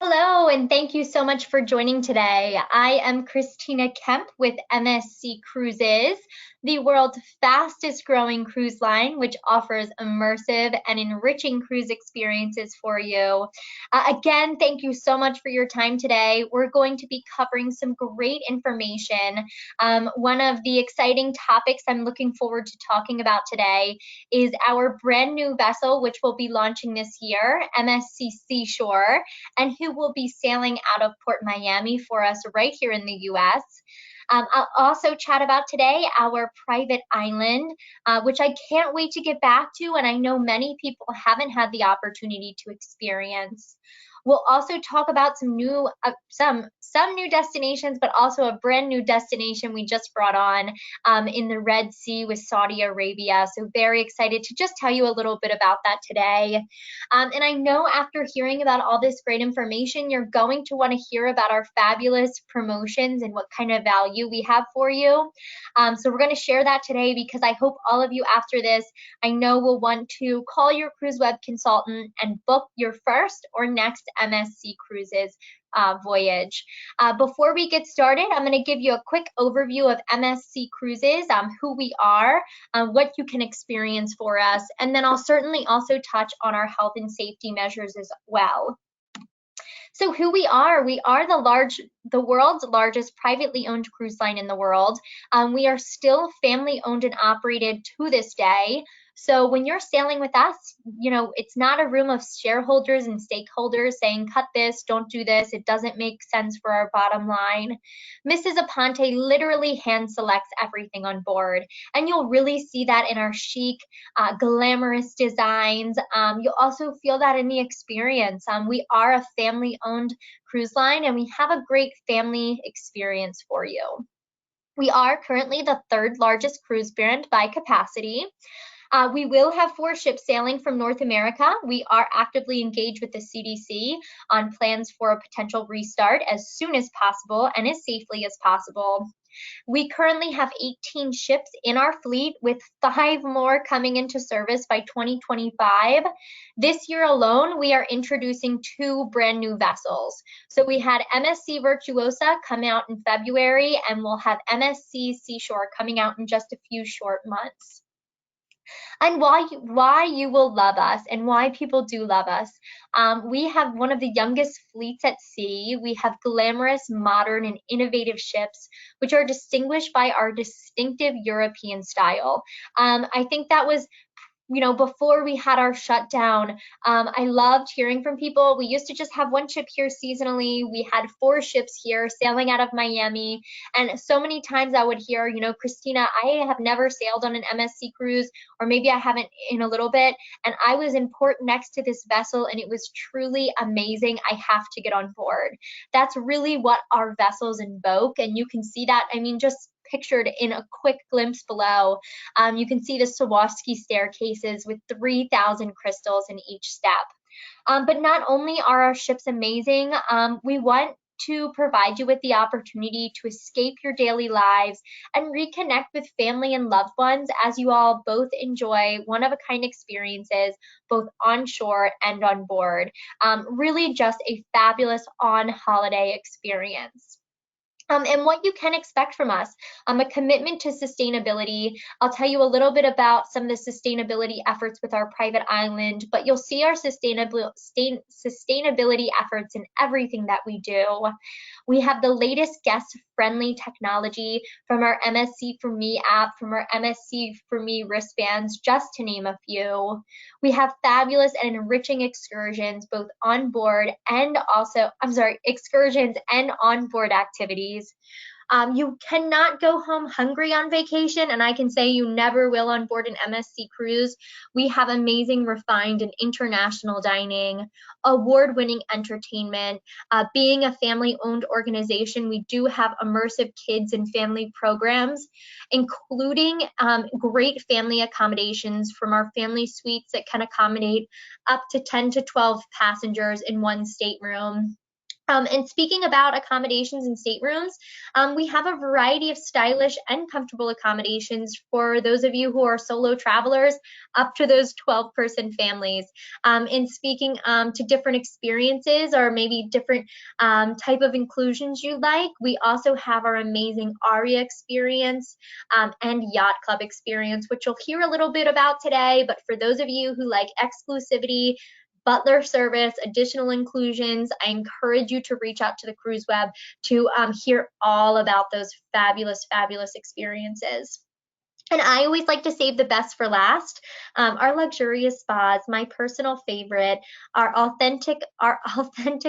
Hello, and thank you so much for joining today. I am Christina Kemp with MSC Cruises, the world's fastest growing cruise line, which offers immersive and enriching cruise experiences for you. Again, thank you so much for your time today. We're going to be covering some great information. One of the exciting topics I'm looking forward to talking about today is our brand new vessel, which will be launching this year, MSC Seashore, and who will be sailing out of Port Miami for us right here in the US. I'll also chat about today our private island, which I can't wait to get back to, and I know many people haven't had the opportunity to experience. We'll also talk about some new destinations, but also a brand new destination we just brought on in the Red Sea with Saudi Arabia. So very excited to just tell you a little bit about that today. And I know after hearing about all this great information, you're going to want to hear about our fabulous promotions and what kind of value we have for you. So we're going to share that today because I hope all of you after this, I know will want to call your cruise web consultant and book your first or next MSC Cruises voyage. Before we get started, I'm going to give you a quick overview of MSC Cruises, who we are, what you can experience for us, and then I'll certainly also touch on our health and safety measures as well. So who we are the world's largest privately owned cruise line in the world. We are still family owned and operated to this day. So when you're sailing with us, you know, it's not a room of shareholders and stakeholders saying, cut this, don't do this, it doesn't make sense for our bottom line. Mrs. Aponte literally hand selects everything on board. And you'll really see that in our chic, glamorous designs. You'll also feel that in the experience. We are a family-owned cruise line, and we have a great family experience for you. We are currently the third largest cruise brand by capacity. We will have 4 ships sailing from North America. We are actively engaged with the CDC on plans for a potential restart as soon as possible and as safely as possible. We currently have 18 ships in our fleet, with 5 more coming into service by 2025. This year alone, we are introducing 2 brand new vessels. So we had MSC Virtuosa come out in February, and we'll have MSC Seashore coming out in just a few short months. And why you will love us and why people do love us. We have one of the youngest fleets at sea. We have glamorous, modern, and innovative ships, which are distinguished by our distinctive European style. I think that was, you know, before we had our shutdown, I loved hearing from people. We used to just have 1 ship here seasonally. We had 4 ships here sailing out of Miami. And so many times I would hear, you know, Christina, I have never sailed on an MSC cruise, or maybe I haven't in a little bit. And I was in port next to this vessel, and it was truly amazing. I have to get on board. That's really what our vessels invoke. And you can see that, I mean, just pictured in a quick glimpse below. You can see the Swarovski staircases with 3,000 crystals in each step. But not only are our ships amazing, we want to provide you with the opportunity to escape your daily lives and reconnect with family and loved ones as you all both enjoy one-of-a-kind experiences, both on shore and on board. Really just a fabulous on-holiday experience. And what you can expect from us, a commitment to sustainability. I'll tell you a little bit about some of the sustainability efforts with our private island, but you'll see our sustainability efforts in everything that we do. We have the latest guest-friendly technology from our MSC For Me app, from our MSC For Me wristbands, just to name a few. We have fabulous and enriching excursions, both on board and excursions and on-board activities. You cannot go home hungry on vacation, and I can say you never will on board an MSC cruise. We have amazing, refined, and international dining, award-winning entertainment. Being a family-owned organization, we do have immersive kids and family programs, including great family accommodations from our family suites that can accommodate up to 10 to 12 passengers in 1 stateroom. And speaking about accommodations and staterooms, we have a variety of stylish and comfortable accommodations for those of you who are solo travelers up to those 12-person families. In speaking to different experiences or maybe different type of inclusions you like, we also have our amazing Aurea experience and Yacht Club experience, which you'll hear a little bit about today. But for those of you who like exclusivity, butler service, additional inclusions, I encourage you to reach out to the Cruise Web to hear all about those fabulous, fabulous experiences. And I always like to save the best for last. Our luxurious spas, my personal favorite, our authentic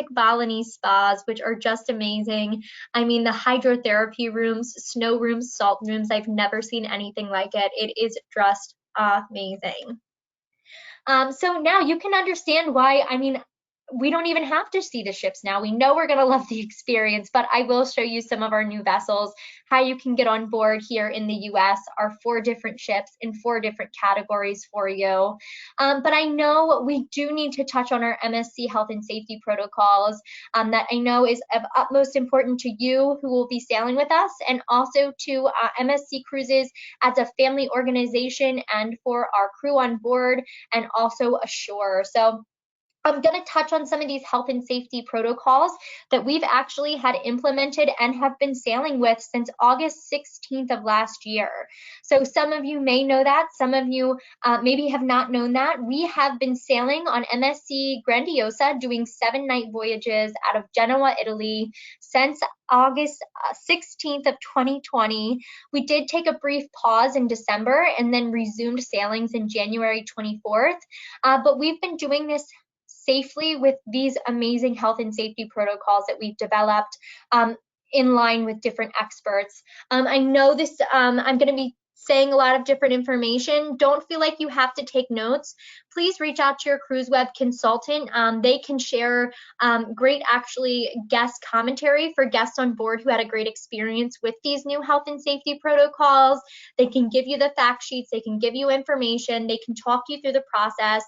Balinese spas, which are just amazing. I mean, the hydrotherapy rooms, snow rooms, salt rooms, I've never seen anything like it. It is just amazing. So now you can understand why, I mean, we don't even have to see the ships now. We know we're going to love the experience, but I will show you some of our new vessels, how you can get on board here in the US, our 4 different ships in 4 different categories for you. But I know we do need to touch on our MSC health and safety protocols that I know is of utmost importance to you who will be sailing with us, and also to MSC Cruises as a family organization and for our crew on board and also ashore. So I'm going to touch on some of these health and safety protocols that we've actually had implemented and have been sailing with since August 16th of last year. So some of you may know that, some of you maybe have not known that. We have been sailing on MSC Grandiosa, doing 7-night voyages out of Genoa, Italy, since August 16th of 2020. We did take a brief pause in December and then resumed sailings in January 24th, but we've been doing this safely with these amazing health and safety protocols that we've developed in line with different experts. I know this, I'm going to be saying a lot of different information. Don't feel like you have to take notes. Please reach out to your Cruise Web consultant. They can share great actually guest commentary for guests on board who had a great experience with these new health and safety protocols. They can give you the fact sheets, they can give you information, they can talk you through the process.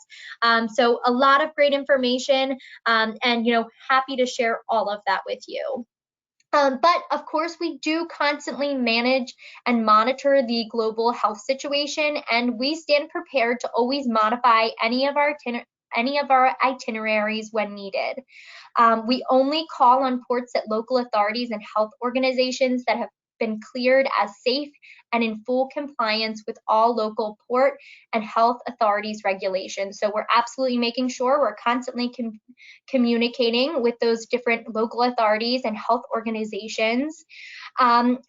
So a lot of great information, and happy to share all of that with you. But of course, we do constantly manage and monitor the global health situation, and we stand prepared to always modify any of our itineraries when needed. We only call on ports that local authorities and health organizations that have been cleared as safe and in full compliance with all local port and health authorities regulations. So we're absolutely making sure we're constantly communicating with those different local authorities and health organizations. And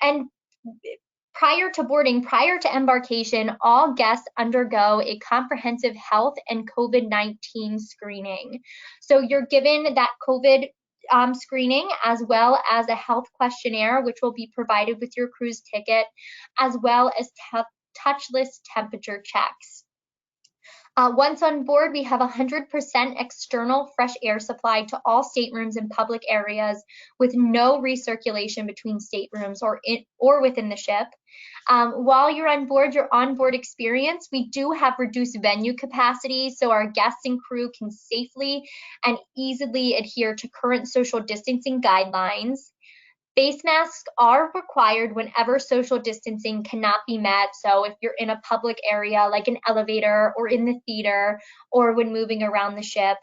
prior to boarding, prior to embarkation, all guests undergo a comprehensive health and COVID-19 screening. So you're given that COVID screening, as well as a health questionnaire, which will be provided with your cruise ticket, as well as touchless temperature checks. Once on board, we have 100% external fresh air supply to all staterooms in public areas, with no recirculation between staterooms or within the ship. While you're on board, your onboard experience, we do have reduced venue capacity, so our guests and crew can safely and easily adhere to current social distancing guidelines. Face masks are required whenever social distancing cannot be met. So if you're in a public area like an elevator or in the theater or when moving around the ship.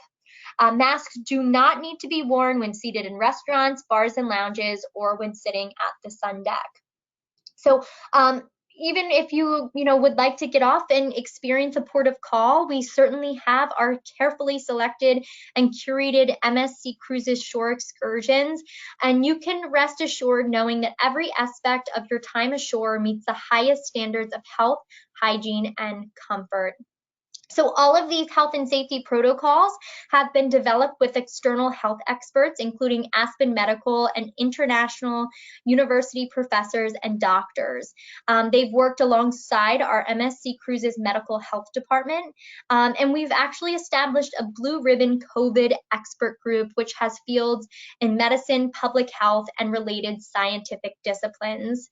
Masks do not need to be worn when seated in restaurants, bars, and lounges, or when sitting at the sun deck. So even if you would like to get off and experience a port of call, we certainly have our carefully selected and curated MSC Cruises shore excursions, and you can rest assured knowing that every aspect of your time ashore meets the highest standards of health, hygiene, and comfort. So all of these health and safety protocols have been developed with external health experts, including Aspen Medical and international university professors and doctors. They've worked alongside our MSC Cruises Medical Health Department, and we've actually established a blue ribbon COVID expert group, which has fields in medicine, public health, and related scientific disciplines.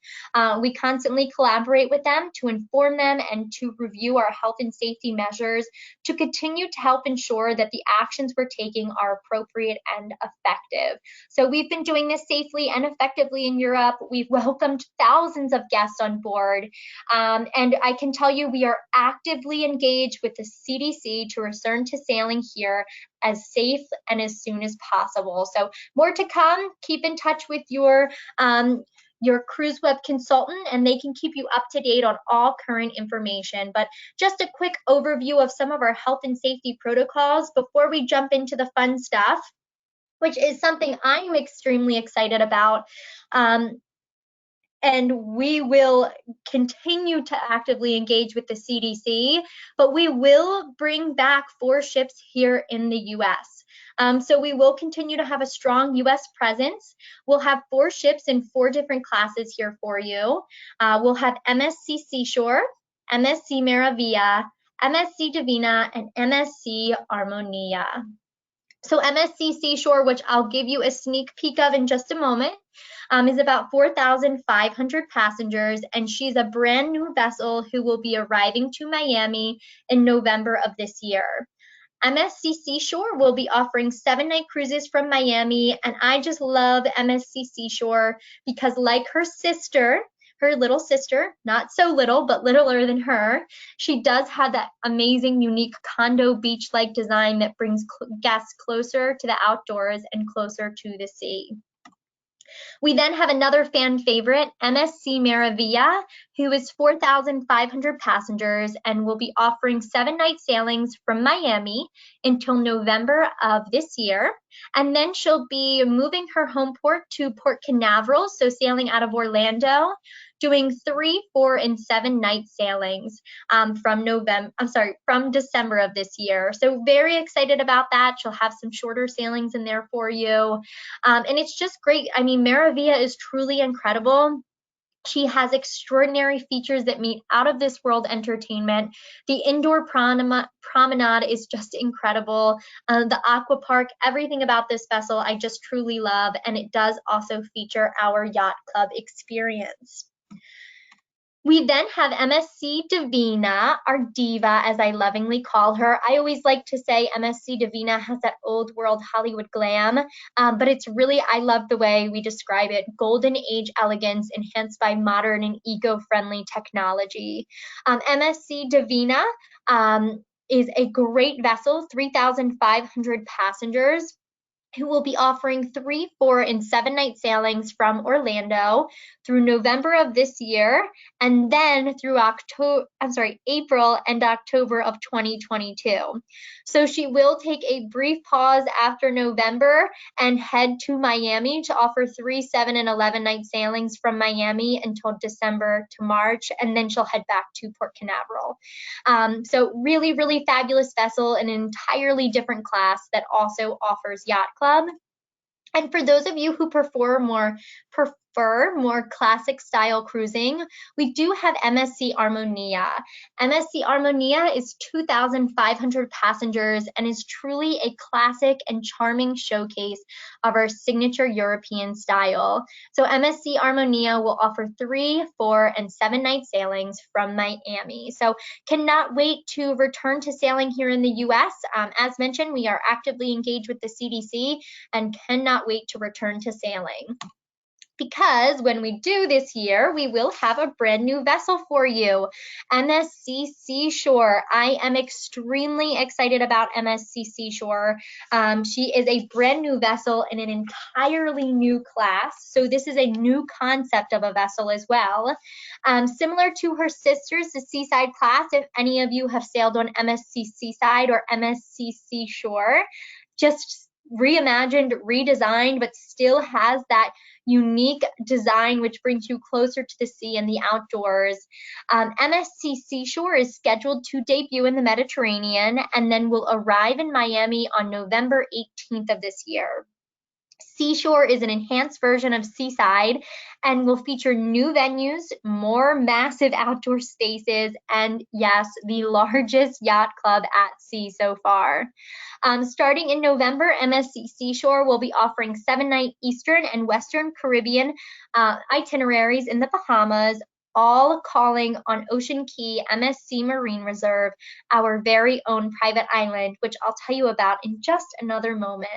We constantly collaborate with them to inform them and to review our health and safety measures passengers to continue to help ensure that the actions we're taking are appropriate and effective. So we've been doing this safely and effectively in Europe. We've welcomed thousands of guests on board. And I can tell you we are actively engaged with the CDC to return to sailing here as safe and as soon as possible. So more to come. Keep in touch with your CruiseWeb consultant, and they can keep you up to date on all current information. But just a quick overview of some of our health and safety protocols before we jump into the fun stuff, which is something I'm extremely excited about. And we will continue to actively engage with the CDC, but we will bring back 4 ships here in the US. So we will continue to have a strong US presence. We'll have 4 ships in 4 different classes here for you. We'll have MSC Seashore, MSC Meraviglia, MSC Divina, and MSC Harmonia. So MSC Seashore, which I'll give you a sneak peek of in just a moment, is about 4,500 passengers, and she's a brand new vessel who will be arriving to Miami in November of this year. MSC Seashore will be offering 7-night cruises from Miami, and I just love MSC Seashore because, like her sister, her little sister, not so little, but littler than her, she does have that amazing, unique condo beach-like design that brings guests closer to the outdoors and closer to the sea. We then have another fan favorite, MSC Meraviglia, who is 4,500 passengers and will be offering 7-night sailings from Miami until November of this year. And then she'll be moving her home port to Port Canaveral, so sailing out of Orlando, doing 3, 4, and 7-night sailings from December of this year. So very excited about that. She'll have some shorter sailings in there for you. And it's just great. I mean, Meraviglia is truly incredible. She has extraordinary features that meet out of this world entertainment. The indoor promenade is just incredible. The aqua park, everything about this vessel I just truly love, and it does also feature our yacht club experience. We then have MSC Divina, our diva, as I lovingly call her. I always like to say MSC Divina has that old world Hollywood glam, but it's really, I love the way we describe it, golden age elegance enhanced by modern and eco-friendly technology. MSC Divina is a great vessel, 3,500 passengers, who will be offering 3, 4, and 7-night sailings from Orlando through November of this year, and then through April and October of 2022. So she will take a brief pause after November and head to Miami to offer 3, 7, and 11-night sailings from Miami until December to March, and then she'll head back to Port Canaveral. So really, really fabulous vessel, an entirely different class that also offers yacht club. And for those of you who prefer more classic style cruising, we do have MSC Harmonia. MSC Harmonia is 2,500 passengers and is truly a classic and charming showcase of our signature European style. So MSC Harmonia will offer 3, 4, and 7-night sailings from Miami. So cannot wait to return to sailing here in the US. As mentioned, we are actively engaged with the CDC and cannot wait to return to sailing. Because when we do this year, we will have a brand new vessel for you, MSC Seashore. I am extremely excited about MSC Seashore. She is a brand new vessel in an entirely new class. So this is a new concept of a vessel as well. Similar to her sisters, the Seaside class, if any of you have sailed on MSC Seaside or MSC Seashore, just reimagined, redesigned, but still has that unique design which brings you closer to the sea and the outdoors. MSC Seashore is scheduled to debut in the Mediterranean and then will arrive in Miami on November 18th of this year. Seashore is an enhanced version of Seaside and will feature new venues, more massive outdoor spaces, and yes, the largest yacht club at sea so far. Starting in November, MSC Seashore will be offering 7-night Eastern and Western Caribbean itineraries in the Bahamas, all calling on Ocean Key MSC Marine Reserve, our very own private island, which I'll tell you about in just another moment.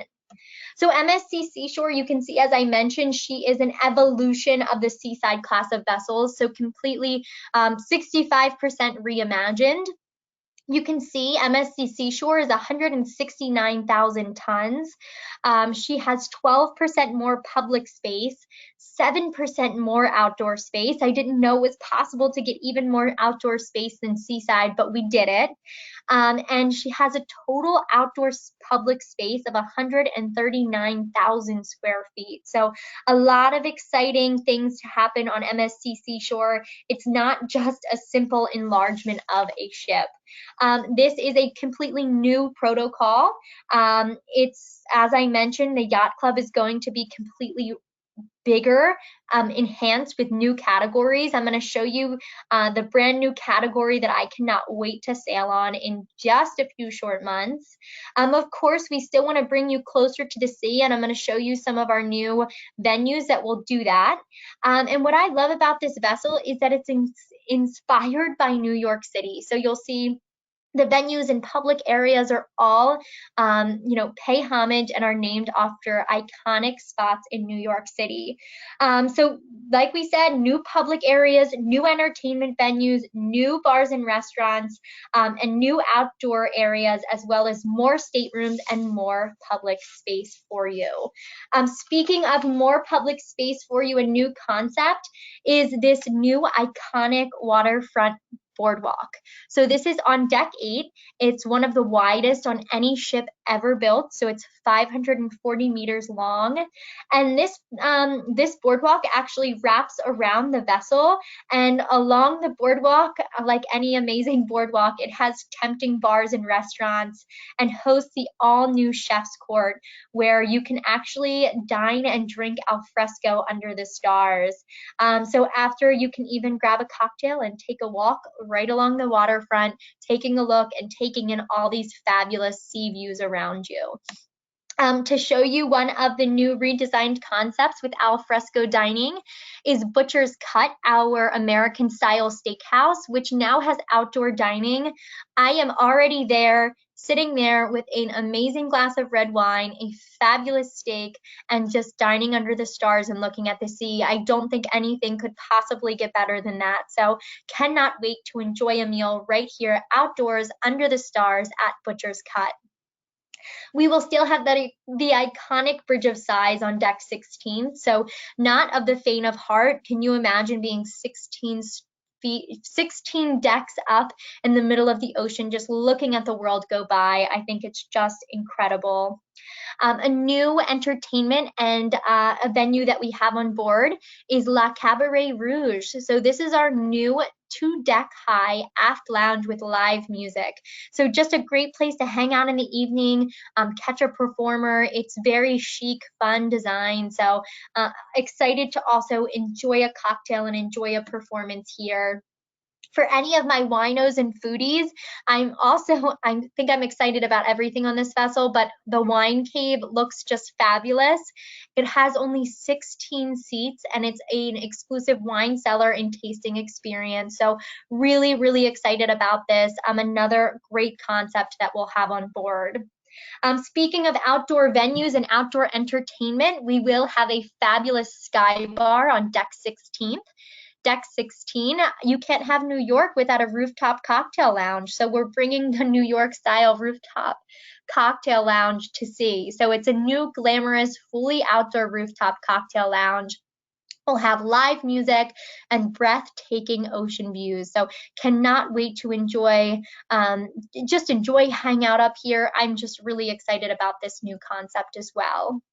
So MSC Seashore, you can see, as I mentioned, she is an evolution of the Seaside class of vessels, so completely 65% reimagined. You can see MSC Seashore is 169,000 tons. She has 12% more public space, 7% more outdoor space. I didn't know it was possible to get even more outdoor space than Seaside, but we did it. And she has a total outdoor public space of 139,000 square feet. So a lot of exciting things to happen on MSC Seashore. It's not just a simple enlargement of a ship. This is a completely new protocol. It's, as I mentioned, the Yacht Club is going to be completely bigger, enhanced with new categories. I'm going to show you the brand new category that I cannot wait to sail on in just a few short months. Of course, we still want to bring you closer to the sea, and I'm going to show you some of our new venues that will do that. And what I love about this vessel is that it's inspired by New York City. So you'll see the venues and public areas are all, pay homage and are named after iconic spots in New York City. So like we said, new public areas, new entertainment venues, new bars and restaurants, and new outdoor areas, as well as more staterooms and more public space for you. Speaking of more public space for you, a new concept is this new iconic waterfront boardwalk. So this is on deck 8. It's one of the widest on any ship ever built. So it's 540 meters long. And this boardwalk actually wraps around the vessel, and along the boardwalk, like any amazing boardwalk, it has tempting bars and restaurants and hosts the all new chef's court, where you can actually dine and drink al fresco under the stars. So after, you can even grab a cocktail and take a walk right along the waterfront, taking a look and taking in all these fabulous sea views around you. To show you one of the new redesigned concepts with al fresco dining is Butcher's Cut, our American style steakhouse, which now has outdoor dining. I am already there, sitting there with an amazing glass of red wine, a fabulous steak, and just dining under the stars and looking at the sea. I don't think anything could possibly get better than that. So cannot wait to enjoy a meal right here outdoors under the stars at Butcher's Cut. We will still have the iconic Bridge of Sighs on deck 16. So not of the faint of heart. Can you imagine being 16 decks up in the middle of the ocean, just looking at the world go by? I think it's just incredible. A new entertainment and a venue that we have on board is La Cabaret Rouge. So this is our new 2-deck high aft lounge with live music. So just a great place to hang out in the evening, catch a performer. It's very chic, fun design. So excited to also enjoy a cocktail and enjoy a performance here. For any of my winos and foodies, I think I'm excited about everything on this vessel, but the wine cave looks just fabulous. It has only 16 seats, and it's an exclusive wine cellar and tasting experience. So really, really excited about this. Another great concept that we'll have on board. Speaking of outdoor venues and outdoor entertainment, we will have a fabulous sky bar on deck 16. Deck 16, you can't have New York without a rooftop cocktail lounge. So we're bringing the New York style rooftop cocktail lounge to sea. So it's a new glamorous, fully outdoor rooftop cocktail lounge. We'll have live music and breathtaking ocean views. So cannot wait to enjoy, hang out up here. I'm just really excited about this new concept as well.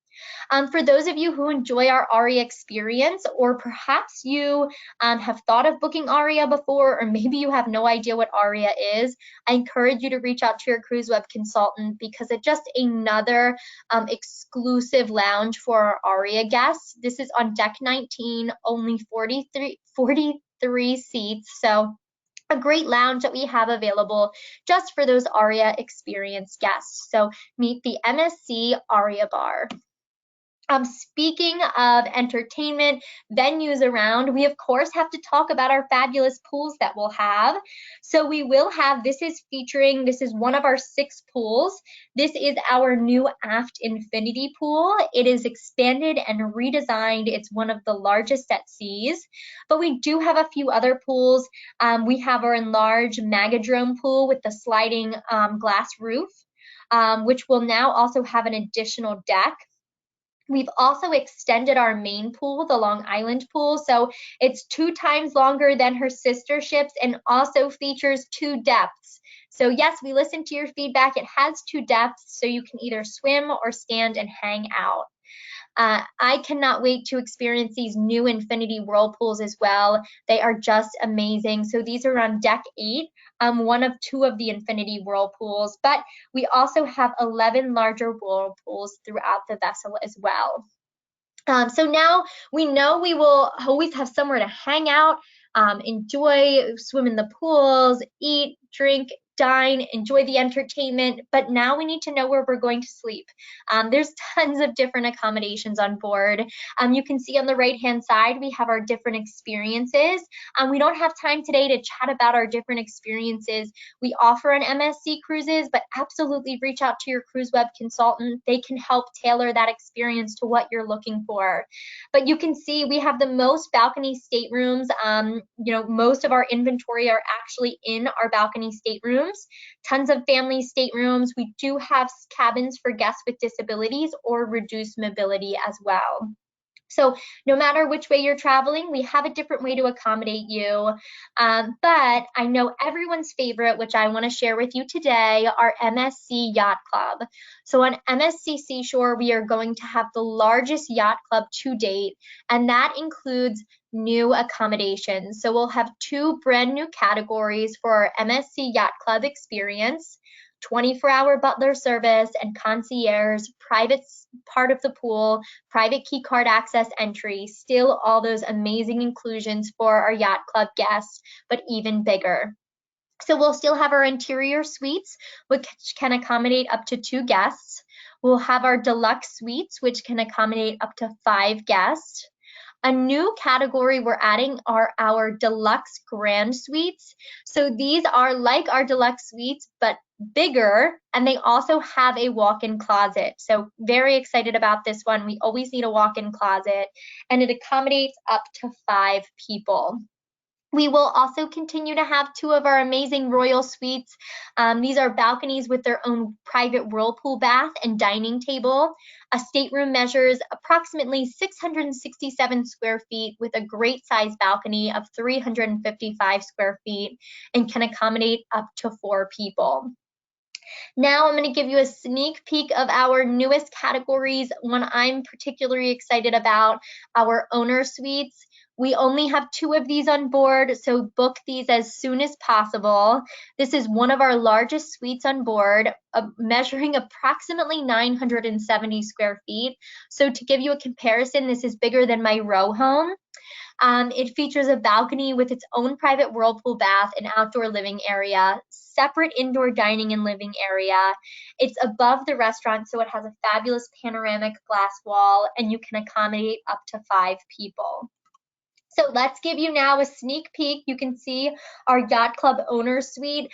For those of you who enjoy our Aurea experience, or perhaps you have thought of booking Aurea before, or maybe you have no idea what Aurea is, I encourage you to reach out to your cruise web consultant, because it's just another exclusive lounge for our Aurea guests. This is on deck 19, only 43 seats. So a great lounge that we have available just for those Aurea experience guests. So meet the MSC Aurea Bar. Speaking of entertainment venues around, we of course have to talk about our fabulous pools that we'll have. So we will have, this is one of our 6 pools. This is our new aft infinity pool. It is expanded and redesigned. It's one of the largest at seas, but we do have a few other pools. We have our enlarged Magadrome pool with the sliding glass roof, which will now also have an additional deck. We've also extended our main pool, the Long Island pool, so it's 2 times longer than her sister ships and also features 2 depths. So yes, we listened to your feedback. It has 2 depths, so you can either swim or stand and hang out. I cannot wait to experience these new Infinity Whirlpools as well. They are just amazing. So these are on deck 8, one of 2 of the Infinity Whirlpools, but we also have 11 larger whirlpools throughout the vessel as well. So now we know we will always have somewhere to hang out, enjoy, swim in the pools, eat, drink, dine, enjoy the entertainment, but now we need to know where we're going to sleep. There's tons of different accommodations on board. You can see on the right-hand side, we have our different experiences. We don't have time today to chat about our different experiences we offer on MSC Cruises, but absolutely reach out to your CruiseWeb consultant. They can help tailor that experience to what you're looking for. But you can see we have the most balcony staterooms. Most of our inventory are actually in our balcony staterooms. Tons of family staterooms. We do have cabins for guests with disabilities or reduced mobility as well. So no matter which way you're traveling, we have a different way to accommodate you. But I know everyone's favorite, which I want to share with you today, our MSC Yacht Club. So on MSC Seashore, we are going to have the largest yacht club to date, and that includes new accommodations. So we'll have 2 brand new categories for our MSC Yacht Club experience: 24-hour butler service and concierge, private part of the pool, private key card access entry, still all those amazing inclusions for our yacht club guests, but even bigger. So we'll still have our interior suites, which can accommodate up to 2 guests. We'll have our deluxe suites, which can accommodate up to 5 guests. A new category we're adding are our deluxe grand suites. So these are like our deluxe suites, but bigger, and they also have a walk-in closet. So very excited about this one. We always need a walk-in closet, and it accommodates up to 5 people. We will also continue to have 2 of our amazing royal suites. These are balconies with their own private whirlpool bath and dining table. A stateroom measures approximately 667 square feet with a great size balcony of 355 square feet and can accommodate up to 4 people. Now I'm going to give you a sneak peek of our newest categories, one I'm particularly excited about, our owner suites. We only have 2 of these on board, so book these as soon as possible. This is one of our largest suites on board, measuring approximately 970 square feet. So to give you a comparison, this is bigger than my row home. It features a balcony with its own private whirlpool bath and outdoor living area, separate indoor dining and living area. It's above the restaurant, so it has a fabulous panoramic glass wall, and you can accommodate up to 5 people. So let's give you now a sneak peek. You can see our Yacht Club owner suite.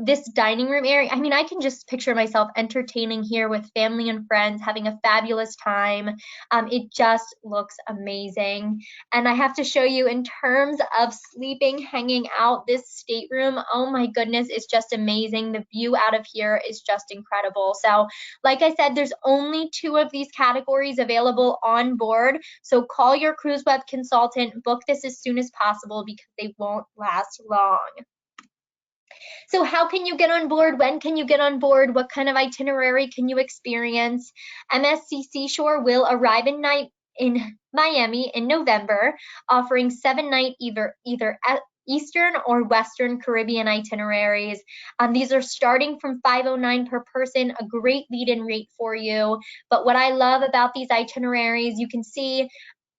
This dining room area, I mean, I can just picture myself entertaining here with family and friends, having a fabulous time. It just looks amazing. And I have to show you in terms of sleeping, hanging out, this stateroom, oh my goodness, it's just amazing. The view out of here is just incredible. So like I said, there's only 2 of these categories available on board. So call your CruiseWeb consultant, book this as soon as possible because they won't last long. So how can you get on board? When can you get on board? What kind of itinerary can you experience? MSC Seashore will arrive in Miami in November, offering 7-night either Eastern or Western Caribbean itineraries. These are starting from $509 per person, a great lead-in rate for you. But what I love about these itineraries, you can see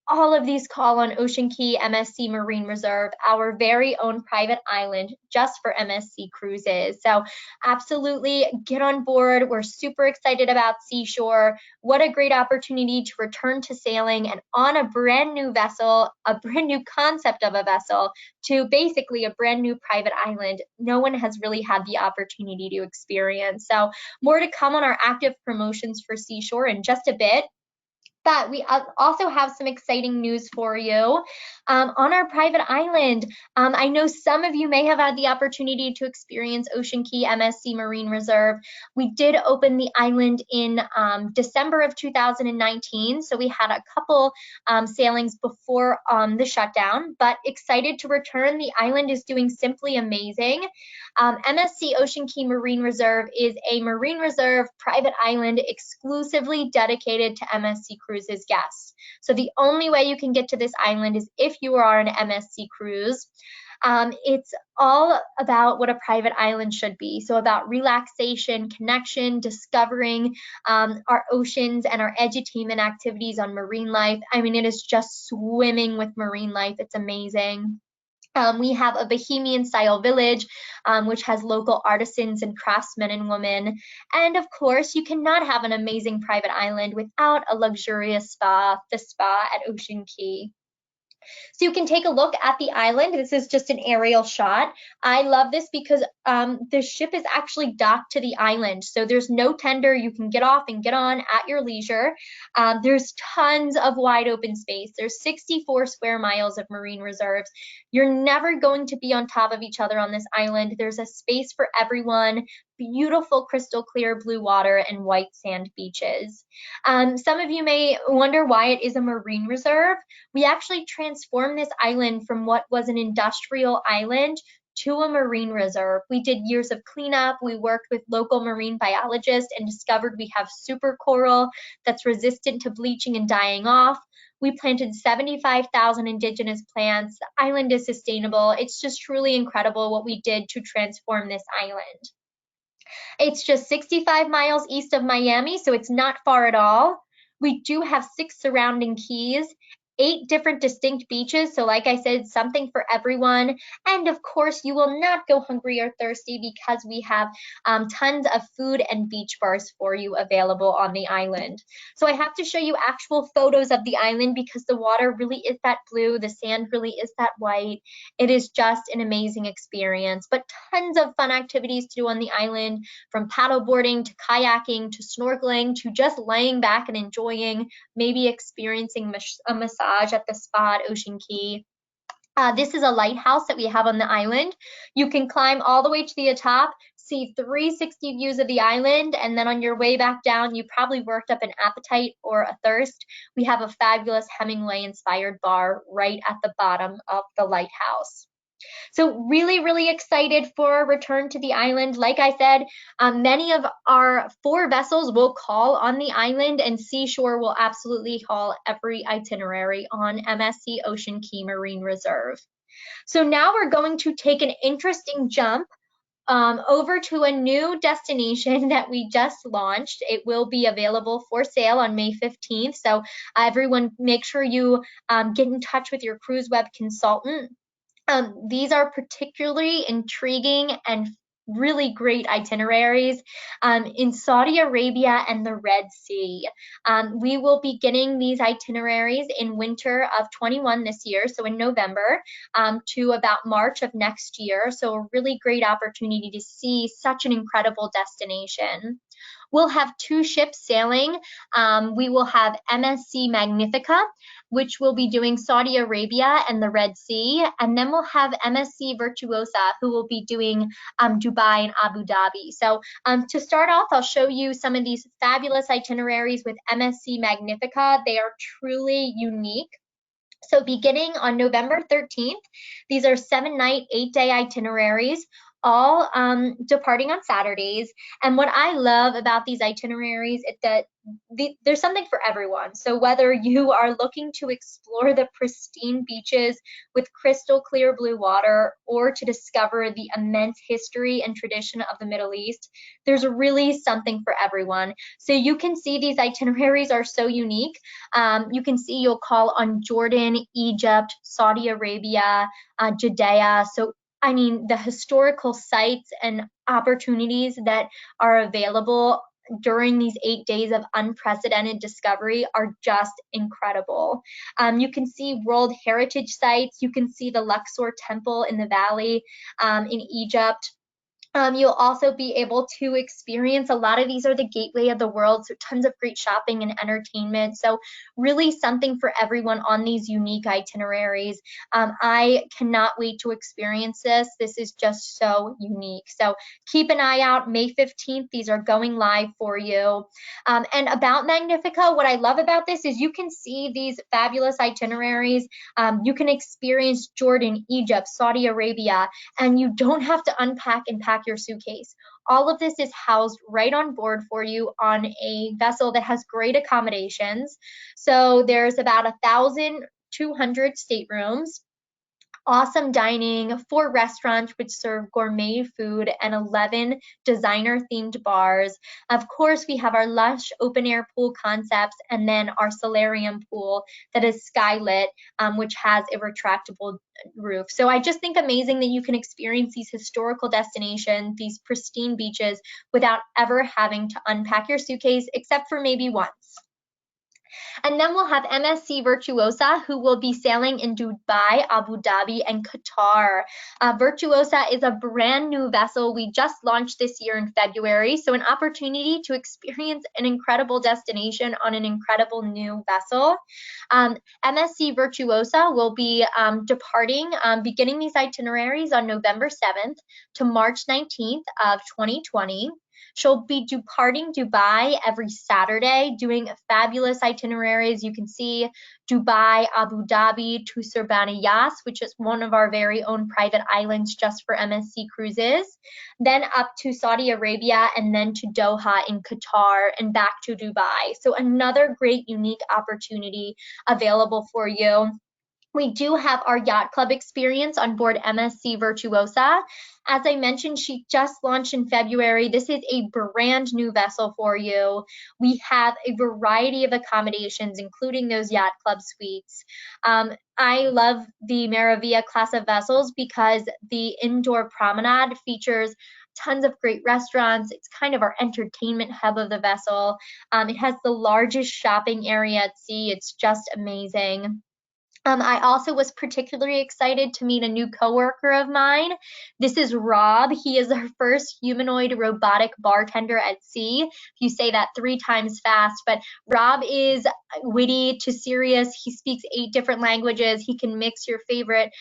all of these call on Ocean Key MSC Marine Reserve, our very own private island just for MSC Cruises. So absolutely get on board. We're super excited about Seashore. What a great opportunity to return to sailing and on a brand new vessel, a brand new concept of a vessel, to basically a brand new private island no one has really had the opportunity to experience. So more to come on our active promotions for Seashore in just a bit. But we also have some exciting news for you on our private island. I know some of you may have had the opportunity to experience Ocean Key MSC Marine Reserve. We did open the island in December of 2019, so we had a couple sailings before the shutdown, but excited to return. The island is doing simply amazing. MSC Ocean Key Marine Reserve is a marine reserve private island exclusively dedicated to MSC Cruises guests. So the only way you can get to this island is if you are an MSC cruise. It's all about what a private island should be. So about relaxation, connection, discovering our oceans and our edutainment activities on marine life. I mean, it is just swimming with marine life. It's amazing. We have a Bohemian style village, which has local artisans and craftsmen and women. And of course, you cannot have an amazing private island without a luxurious spa, the spa at Ocean Key. So you can take a look at the island. This is just an aerial shot. I love this because the ship is actually docked to the island. So there's no tender. You can get off and get on at your leisure. There's tons of wide open space. There's 64 square miles of marine reserves. You're never going to be on top of each other on this island. There's a space for everyone. Beautiful crystal clear blue water and white sand beaches. Some of you may wonder why it is a marine reserve. We actually transformed this island from what was an industrial island to a marine reserve. We did years of cleanup. We worked with local marine biologists and discovered we have super coral that's resistant to bleaching and dying off. We planted 75,000 indigenous plants. The island is sustainable. It's just truly incredible what we did to transform this island. It's just 65 miles east of Miami, so it's not far at all. We do have 6 surrounding keys, 8 different distinct beaches. So like I said, something for everyone. And of course, you will not go hungry or thirsty because we have tons of food and beach bars for you available on the island. So I have to show you actual photos of the island because the water really is that blue. The sand really is that white. It is just an amazing experience, but tons of fun activities to do on the island, from paddle boarding to kayaking to snorkeling to just laying back and enjoying, maybe experiencing a massage at the spa at Ocean Key. This is a lighthouse that we have on the island. You can climb all the way to the top, see 360 views of the island, and then on your way back down, you probably worked up an appetite or a thirst. We have a fabulous Hemingway-inspired bar right at the bottom of the lighthouse. So really, really excited for a return to the island. Like I said, many of our 4 vessels will call on the island, and Seashore will absolutely haul every itinerary on MSC Ocean Key Marine Reserve. So now we're going to take an interesting jump over to a new destination that we just launched. It will be available for sale on May 15th. So everyone make sure you get in touch with your CruiseWeb consultant. These are particularly intriguing and really great itineraries in Saudi Arabia and the Red Sea. We will be getting these itineraries in winter of 21 this year, so in November, to about March of next year. So a really great opportunity to see such an incredible destination. We'll have 2 ships sailing. We will have MSC Magnifica, which will be doing Saudi Arabia and the Red Sea. And then we'll have MSC Virtuosa, who will be doing Dubai and Abu Dhabi. So to start off, I'll show you some of these fabulous itineraries with MSC Magnifica. They are truly unique. So beginning on November 13th, these are 7-night, 8-day itineraries, all departing on Saturdays. And what I love about these itineraries is that there's something for everyone. So whether you are looking to explore the pristine beaches with crystal clear blue water, or to discover the immense history and tradition of the Middle East, there's really something for everyone. So you can see these itineraries are so unique. You can see you'll call on Jordan, Egypt, Saudi Arabia, Judea. So I mean, the historical sites and opportunities that are available during these 8 days of unprecedented discovery are just incredible. You can see World Heritage sites. You can see the Luxor Temple in the valley in Egypt. You'll also be able to experience, a lot of these are the gateway of the world, so tons of great shopping and entertainment. So really something for everyone on these unique itineraries. I cannot wait to experience this. This is just so unique. So keep an eye out, May 15th, these are going live for you. And about Magnifica, what I love about this is you can see these fabulous itineraries. You can experience Jordan, Egypt, Saudi Arabia, and you don't have to unpack and pack your suitcase. All of this is housed right on board for you on a vessel that has great accommodations. So there's about 1,200 staterooms, awesome dining, 4 restaurants which serve gourmet food, and 11 designer themed bars. Of course, we have our lush open air pool concepts, and then our solarium pool that is skylit, which has a retractable roof. So I just think amazing that you can experience these historical destinations, these pristine beaches, without ever having to unpack your suitcase, except for maybe once. And then we'll have MSC Virtuosa, who will be sailing in Dubai, Abu Dhabi, and Qatar. Virtuosa is a brand new vessel we just launched this year in February, so an opportunity to experience an incredible destination on an incredible new vessel. MSC Virtuosa will be departing, beginning these itineraries on November 7th to March 19th of 2020. She'll be departing Dubai every Saturday, doing fabulous itineraries. You can see Dubai, Abu Dhabi, to Surbana Yas, which is one of our very own private islands just for MSC Cruises, then up to Saudi Arabia, and then to Doha in Qatar, and back to Dubai. So another great unique opportunity available for you. We do have our yacht club experience on board MSC Virtuosa. As I mentioned, she just launched in February. This is a brand new vessel for you. We have a variety of accommodations, including those yacht club suites. I love the Maravilla class of vessels because the indoor promenade features tons of great restaurants. It's kind of our entertainment hub of the vessel. It has the largest shopping area at sea. It's just amazing. I also was particularly excited to meet a new coworker of mine. This is Rob. He is our first humanoid robotic bartender at sea. If you say that 3 times fast, but Rob is witty to serious. He speaks 8 different languages. He can mix your favorite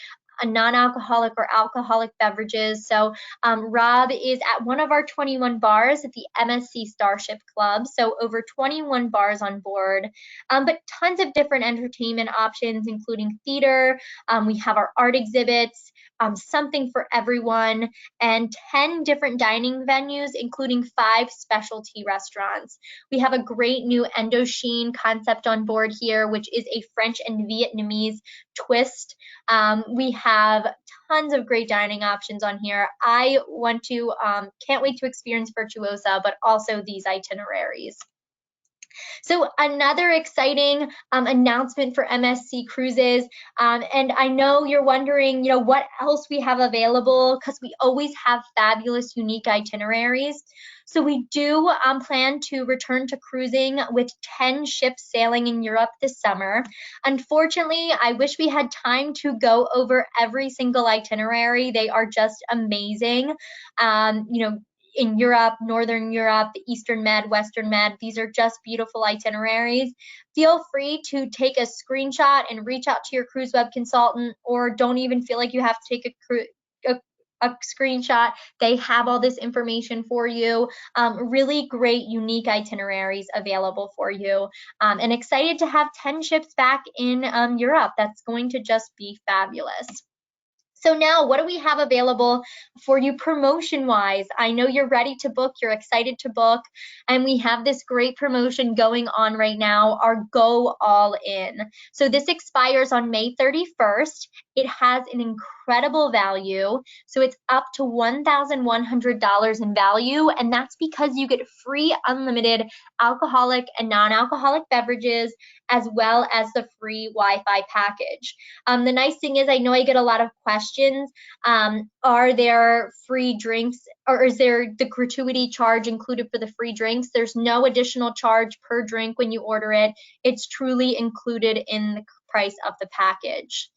non-alcoholic or alcoholic beverages. So Rob is at one of our 21 bars at the MSC Starship Club. So over 21 bars on board, but tons of different entertainment options, including theater. We have our art exhibits, something for everyone, and 10 different dining venues, including 5 specialty restaurants. We have a great new Indochine concept on board here, which is a French and Vietnamese twist. We have tons of great dining options on here. I want to, can't wait to experience Virtuosa, but also these itineraries. So another exciting announcement for MSC Cruises, and I know you're wondering, what else we have available, because we always have fabulous, unique itineraries. So we do plan to return to cruising with 10 ships sailing in Europe this summer. Unfortunately, I wish we had time to go over every single itinerary. They are just amazing. In Europe, Northern Europe, the Eastern Med, Western Med, these are just beautiful itineraries. Feel free to take a screenshot and reach out to your cruise web consultant, or don't even feel like you have to take a screenshot. They have all this information for you. Really great, unique itineraries available for you. And excited to have 10 ships back in Europe. That's going to just be fabulous. So now what do we have available for you promotion wise? I know you're ready to book, you're excited to book, and we have this great promotion going on right now, our Go All In. So this expires on May 31st. It has an incredible value. So it's up to $1,100 in value, and that's because you get free unlimited alcoholic and non-alcoholic beverages, as well as the free Wi-Fi package. The nice thing is, I know I get a lot of questions. Are there free drinks, or is there the gratuity charge included for the free drinks? There's no additional charge per drink when you order it. It's truly included in the price of the package.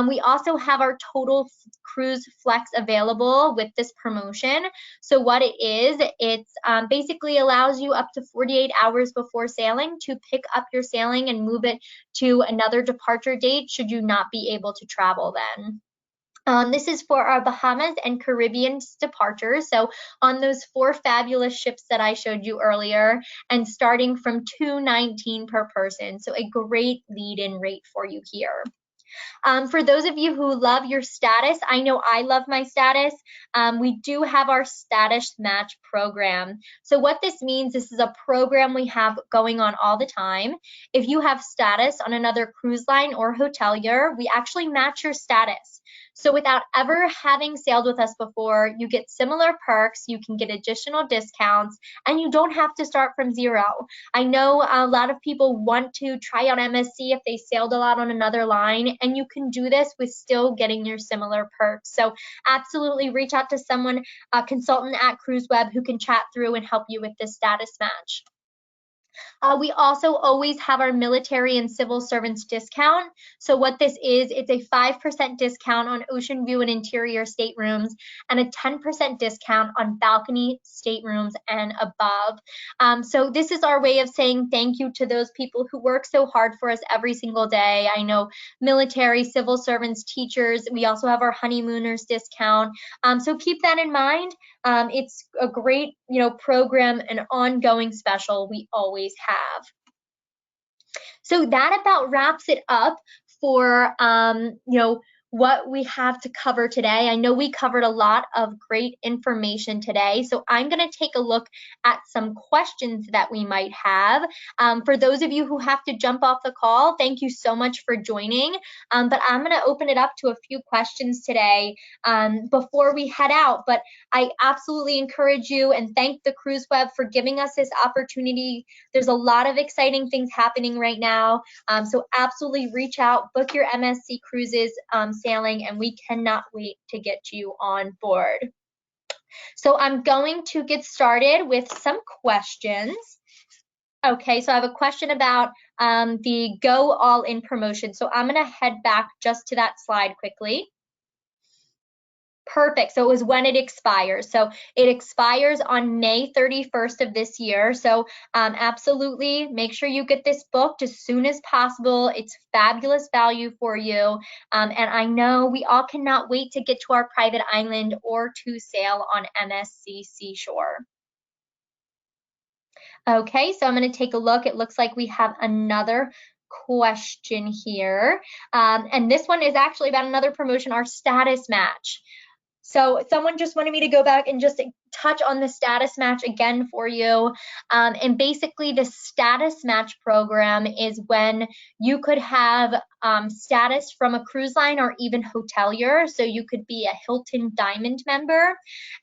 We also have our Total Cruise Flex available with this promotion. So what it is, it's basically allows you up to 48 hours before sailing to pick up your sailing and move it to another departure date should you not be able to travel then. This is for our Bahamas and Caribbean departures. So on those 4 fabulous ships that I showed you earlier, and starting from $219 per person. So a great lead-in rate for you here. For those of you who love your status, I know I love my status. We do have our status match program. So what this means, this is a program we have going on all the time. If you have status on another cruise line or hotelier, we actually match your status. So without ever having sailed with us before, you get similar perks, you can get additional discounts, and you don't have to start from zero. I know a lot of people want to try out MSC if they sailed a lot on another line, and you can do this with still getting your similar perks. So absolutely reach out to someone, a consultant at CruiseWeb, who can chat through and help you with this status match. We also always have our military and civil servants discount. So what this is, it's a 5% discount on ocean view and interior staterooms, and a 10% discount on balcony staterooms and above. So this is our way of saying thank you to those people who work so hard for us every single day. I know military, civil servants, teachers. We also have our honeymooners discount. So keep that in mind. It's a great, program, an ongoing special we always have. So that about wraps it up for, what we have to cover today. I know we covered a lot of great information today, so I'm going to take a look at some questions that we might have. For those of you who have to jump off the call, thank you so much for joining, but I'm going to open it up to a few questions today before we head out. But I absolutely encourage you and thank the CruiseWeb for giving us this opportunity. There's a lot of exciting things happening right now, so absolutely reach out, book your MSC Cruises sailing, and we cannot wait to get you on board. So I'm going to get started with some questions. Okay, so I have a question about the Go All In promotion. So I'm going to head back just to that slide quickly. Perfect. So it was when it expires. So it expires on May 31st of this year. So absolutely make sure you get this booked as soon as possible. It's fabulous value for you. And I know we all cannot wait to get to our private island or to sail on MSC Seashore. Okay, so I'm going to take a look. It looks like we have another question here. And this one is actually about another promotion, our status match. So someone just wanted me to go back and just touch on the status match again for you. And basically the status match program is when you could have status from a cruise line or even hotelier. So you could be a Hilton Diamond member,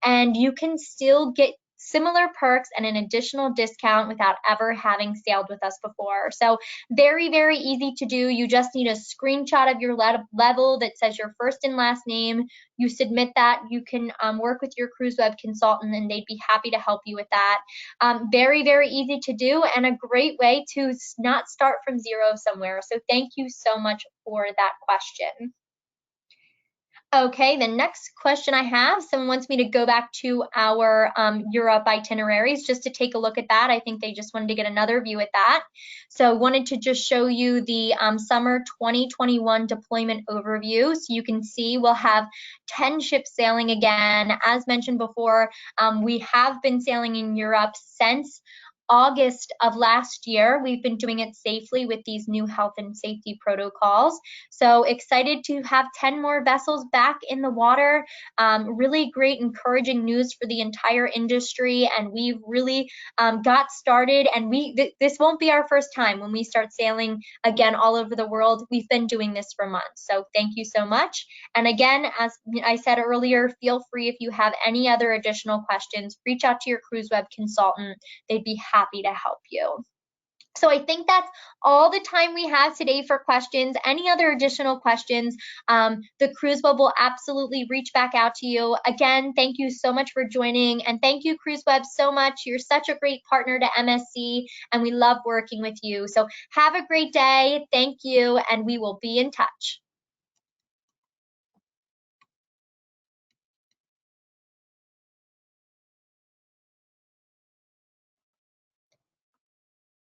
and you can still get similar perks and an additional discount without ever having sailed with us before. So very, very easy to do. You just need a screenshot of your level that says your first and last name. You submit that. You can work with your CruiseWeb consultant, and they'd be happy to help you with that. Very, very easy to do, and a great way to not start from zero somewhere. So thank you so much for that question. Okay, the next question I have, someone wants me to go back to our Europe itineraries just to take a look at that. I think they just wanted to get another view at that. So wanted to just show you the summer 2021 deployment overview. So you can see we'll have 10 ships sailing again. As mentioned before, we have been sailing in Europe since August of last year. We've been doing it safely with these new health and safety protocols. So excited to have 10 more vessels back in the water. Really great, encouraging news for the entire industry, and we've really got started. And this won't be our first time when we start sailing again all over the world. We've been doing this for months. So thank you so much. And again, as I said earlier, feel free if you have any other additional questions, reach out to your CruiseWeb consultant. They'd be happy to help you. So I think that's all the time we have today for questions. Any other additional questions, the CruiseWeb will absolutely reach back out to you. Again, thank you so much for joining, and thank you, CruiseWeb, so much. You're such a great partner to MSC, and we love working with you. So have a great day. Thank you, and we will be in touch.